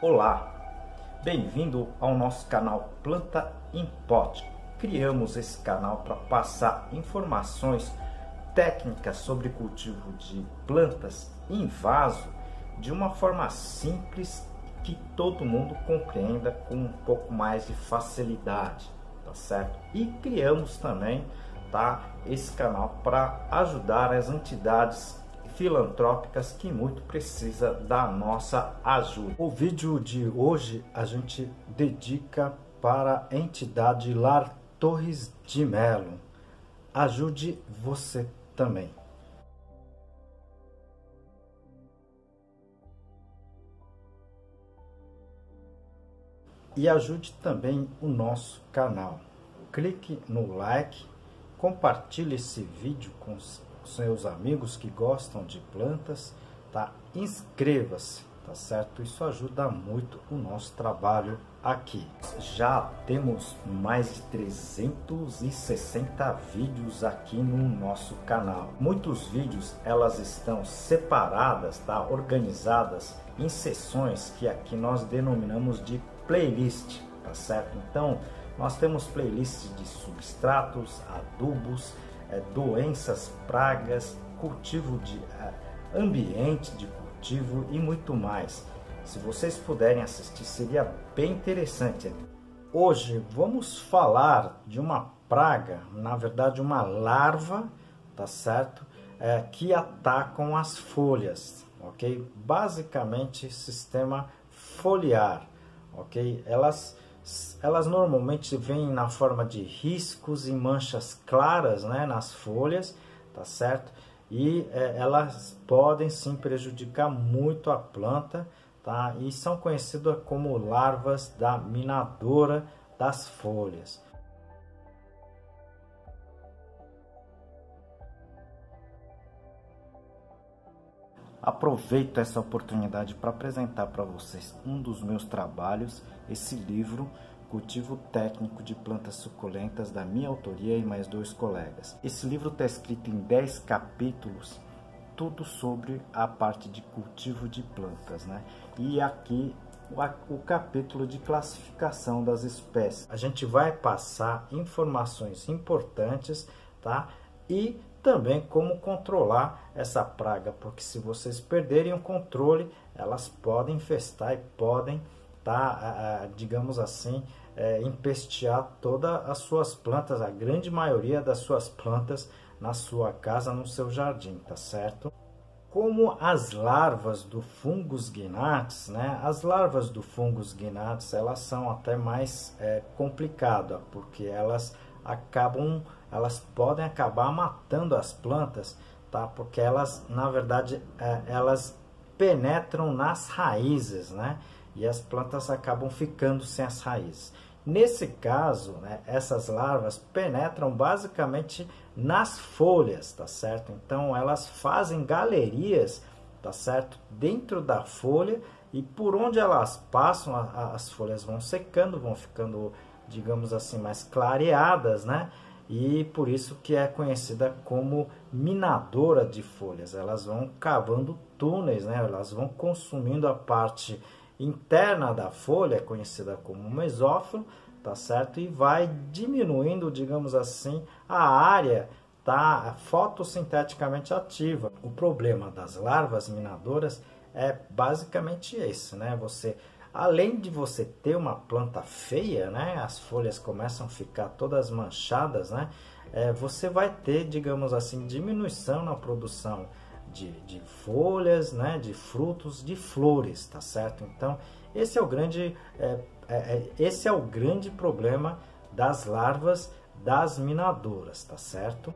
Olá, bem-vindo ao nosso canal Planta em Pote. Criamos esse canal para passar informações técnicas sobre cultivo de plantas em vaso de uma forma simples que todo mundo compreenda com um pouco mais de facilidade, tá certo? E criamos também, esse canal para ajudar as entidades filantrópicas que muito precisa da nossa ajuda. O vídeo de hoje a gente dedica para a entidade Lar Torres de Melo. Ajude você também. E ajude também o nosso canal. Clique no like, compartilhe esse vídeo com seus amigos que gostam de plantas, tá? Inscreva-se, tá certo? Isso ajuda muito o nosso trabalho aqui. Já temos mais de 360 vídeos aqui no nosso canal. Muitos vídeos elas estão separadas, tá? Organizadas em seções que aqui nós denominamos de playlist, tá certo? Então nós temos playlists de substratos, adubos, doenças, pragas, cultivo de ambiente de cultivo e muito mais. Se vocês puderem assistir, seria bem interessante. Hoje vamos falar de uma praga, na verdade uma larva, tá certo? Que atacam as folhas, ok? Basicamente sistema foliar, ok? Elas normalmente vêm na forma de riscos e manchas claras, né, nas folhas, tá certo? E elas podem sim prejudicar muito a planta, tá? E são conhecidas como larvas da minadora das folhas. Aproveito essa oportunidade para apresentar para vocês um dos meus trabalhos, esse livro Cultivo Técnico de Plantas Suculentas, da minha autoria e mais 2 colegas. Esse livro está escrito em 10 capítulos, tudo sobre a parte de cultivo de plantas, né? E aqui o capítulo de classificação das espécies. A gente vai passar informações importantes, tá? E também como controlar essa praga, porque se vocês perderem o controle, elas podem infestar e podem, digamos assim, empestear todas as suas plantas, a grande maioria das suas plantas na sua casa, no seu jardim, tá certo? Como as larvas do Fungus Gnats, né? As larvas do Fungus Gnats, elas são até mais complicadas, porque elas podem acabar matando as plantas, tá? Porque elas, na verdade, elas penetram nas raízes, né? E as plantas acabam ficando sem as raízes. Nesse caso, né, essas larvas penetram basicamente nas folhas, tá certo? Então elas fazem galerias, tá certo? Dentro da folha, e por onde elas passam, as folhas vão secando, vão ficando, digamos assim, mais clareadas, né? E por isso que é conhecida como minadora de folhas. Elas vão cavando túneis, né? Elas vão consumindo a parte interna da folha, conhecida como mesófilo, tá certo? E vai diminuindo, digamos assim, a área fotossinteticamente ativa. O problema das larvas minadoras é basicamente esse, né? Além de você ter uma planta feia, né? As folhas começam a ficar todas manchadas, né? Você vai ter, digamos assim, diminuição na produção de folhas, né, de frutos, de flores, tá certo? Então esse é o grande problema das larvas das minadoras, tá certo?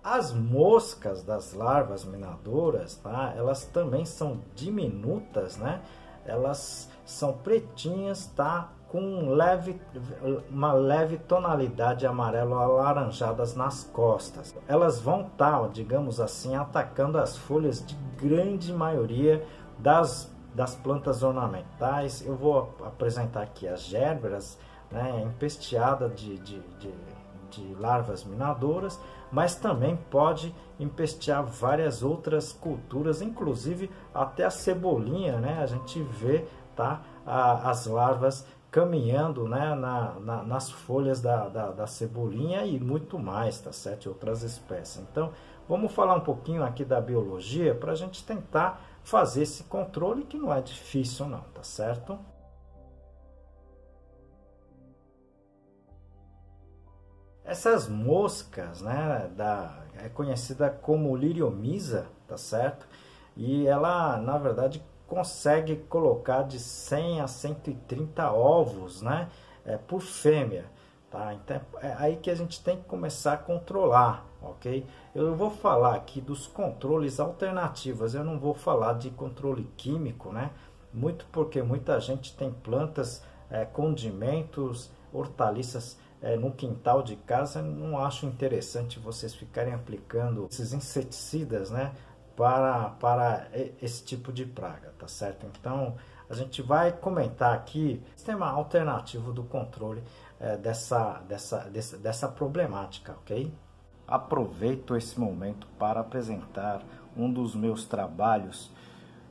As moscas das larvas minadoras, tá? Elas também são diminutas, né? Elas são pretinhas, tá? Com uma leve tonalidade amarelo alaranjadas nas costas. Elas vão estar, digamos assim, atacando as folhas de grande maioria das plantas ornamentais. Eu vou apresentar aqui as gérberas, né, empesteada de larvas minadoras, mas também pode empestear várias outras culturas, inclusive até a cebolinha, né? A gente vê, tá, as larvas caminhando, né, nas folhas da cebolinha e muito mais, tá certo? E outras espécies. Então, vamos falar um pouquinho aqui da biologia para a gente tentar fazer esse controle, que não é difícil não, tá certo? Essas moscas, né, é conhecida como liriomisa, tá certo? E ela, na verdade, consegue colocar de 100 a 130 ovos, né, por fêmea, tá? Então é aí que a gente tem que começar a controlar, ok? Eu vou falar aqui dos controles alternativos, eu não vou falar de controle químico, né? Muito porque muita gente tem plantas, condimentos, hortaliças no quintal de casa. Não acho interessante vocês ficarem aplicando esses inseticidas, né, para esse tipo de praga, tá certo? Então, a gente vai comentar aqui o sistema alternativo do controle dessa problemática, ok? Aproveito esse momento para apresentar um dos meus trabalhos,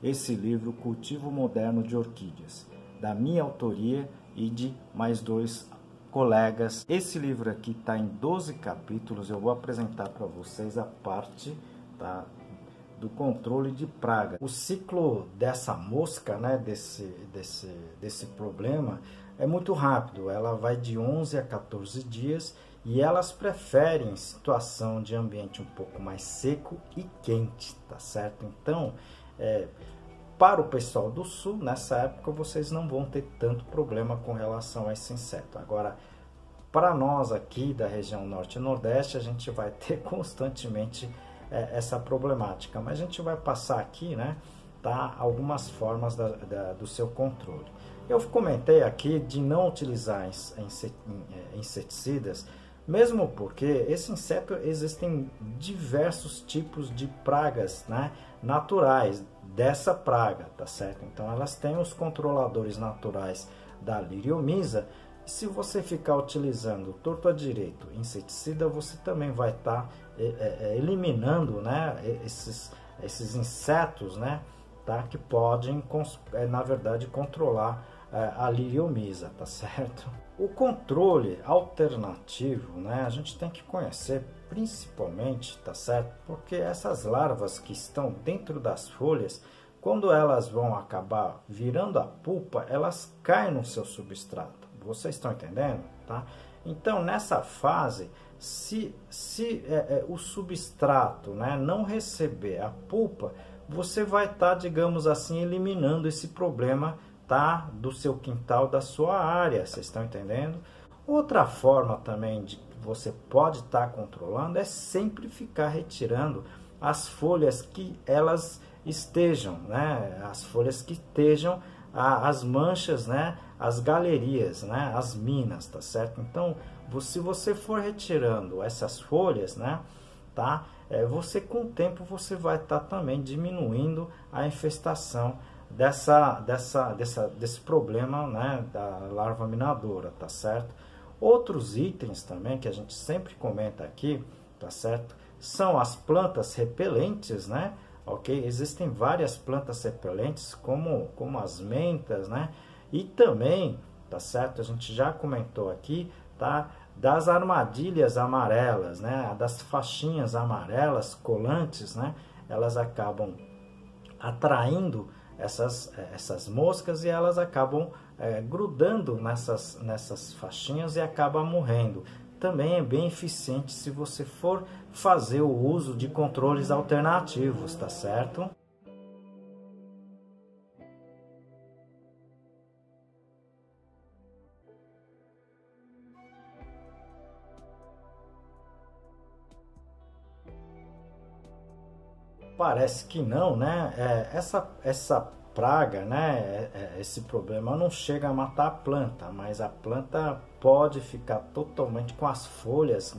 esse livro Cultivo Moderno de Orquídeas, da minha autoria e de mais 2 colegas. Esse livro aqui está em 12 capítulos, eu vou apresentar para vocês a parte, tá, do controle de praga. O ciclo dessa mosca, né, desse problema, é muito rápido. Ela vai de 11 a 14 dias e elas preferem situação de ambiente um pouco mais seco e quente, tá certo? Então, para o pessoal do sul, nessa época vocês não vão ter tanto problema com relação a esse inseto. Agora, para nós aqui da região norte e nordeste, a gente vai ter constantemente essa problemática, mas a gente vai passar aqui, né, tá, algumas formas do seu controle. Eu comentei aqui de não utilizar inseticidas, mesmo porque esse inseto, existem diversos tipos de pragas, né, naturais dessa praga, tá certo? Então elas têm os controladores naturais da liriomisa. E se você ficar utilizando torto à direito inseticida, você também vai estar eliminando, né, esses insetos, né, tá, que podem, na verdade, controlar a liriomisa, tá certo? O controle alternativo, né, a gente tem que conhecer principalmente, tá certo? Porque essas larvas que estão dentro das folhas, quando elas vão acabar virando a pulpa, elas caem no seu substrato. Vocês estão entendendo, tá? Então, nessa fase, se o substrato, né, não receber a pulpa, você vai estar, digamos assim, eliminando esse problema, tá, do seu quintal, da sua área. Vocês estão entendendo? Outra forma também de que você pode estar controlando é sempre ficar retirando as folhas que elas estejam, né, as folhas que estejam as manchas, né, as galerias, né, as minas, tá certo? Então, se você for retirando essas folhas, né, tá, você com o tempo você vai estar também diminuindo a infestação desse problema, né, da larva minadora, tá certo? Outros itens também que a gente sempre comenta aqui, tá certo, são as plantas repelentes, né? Ok? Existem várias plantas repelentes, como as mentas, né? E também, tá certo? A gente já comentou aqui, tá? Das armadilhas amarelas, né? Das faixinhas amarelas colantes, né? Elas acabam atraindo essas moscas e elas acabam grudando nessas faixinhas e acabam morrendo. Também é bem eficiente se você for fazer o uso de controles alternativos, tá certo? Parece que não, né? Essa praga, né? Esse problema não chega a matar a planta, mas a planta pode ficar totalmente com as folhas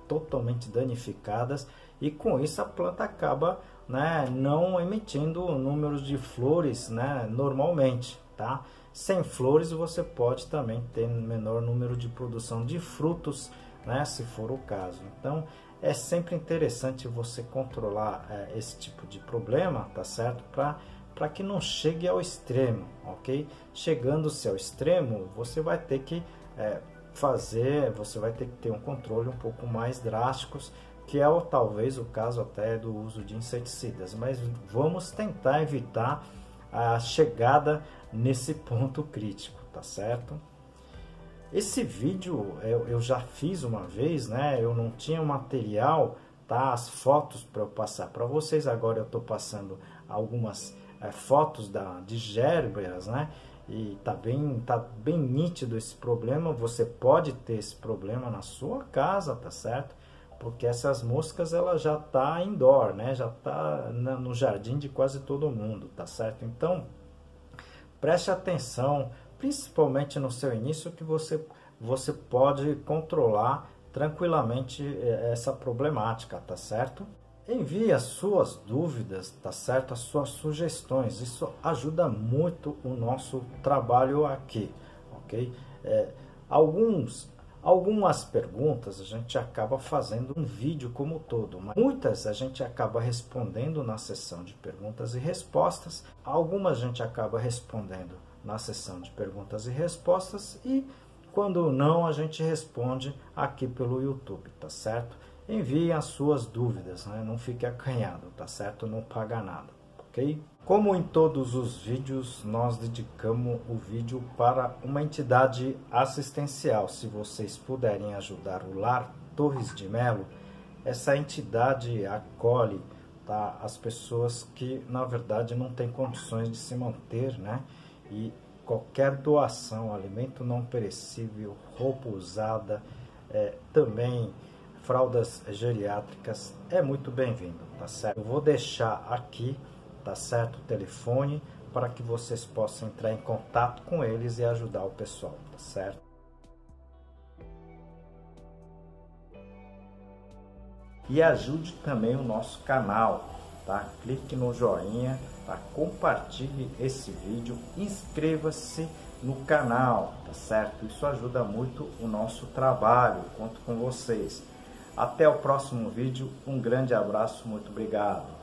totalmente danificadas e com isso a planta acaba, né, não emitindo números de flores, né, normalmente, tá? Sem flores você pode também ter menor número de produção de frutos né, se for o caso. Então, é sempre interessante você controlar esse tipo de problema, tá certo? Para que não chegue ao extremo, ok? Chegando-se ao extremo, você vai ter que você vai ter que ter um controle um pouco mais drásticos, que é talvez o caso até do uso de inseticidas, mas vamos tentar evitar a chegada nesse ponto crítico, tá certo? Esse vídeo eu já fiz uma vez, né? Eu não tinha material, tá? As fotos para eu passar para vocês. Agora eu estou passando algumas fotos de gérberas, né? E tá bem nítido esse problema. Você pode ter esse problema na sua casa, tá certo? Porque essas moscas ela já tá indoor, né? Já tá no jardim de quase todo mundo, tá certo? Então preste atenção, principalmente no seu início, que você pode controlar tranquilamente essa problemática, tá certo? Envie as suas dúvidas, tá certo? As suas sugestões, isso ajuda muito o nosso trabalho aqui, ok? Algumas perguntas a gente acaba fazendo um vídeo como todo, mas muitas a gente acaba respondendo na sessão de perguntas e respostas, algumas a gente acaba respondendo na sessão de perguntas e respostas e quando não a gente responde aqui pelo YouTube, tá certo? Envie as suas dúvidas, né? Não fique acanhado, tá certo? Não paga nada, ok? Como em todos os vídeos, nós dedicamos o vídeo para uma entidade assistencial. Se vocês puderem ajudar o Lar Torres de Melo, essa entidade acolhe, tá, as pessoas que, na verdade, não têm condições de se manter, né? E qualquer doação, alimento não perecível, roupa usada, também fraldas geriátricas, é muito bem-vindo, tá certo? Eu vou deixar aqui, tá certo, o telefone para que vocês possam entrar em contato com eles e ajudar o pessoal, tá certo? E ajude também o nosso canal, tá? Clique no joinha, tá? Compartilhe esse vídeo, inscreva-se no canal, tá certo? Isso ajuda muito o nosso trabalho, conto com vocês. Até o próximo vídeo, um grande abraço, muito obrigado.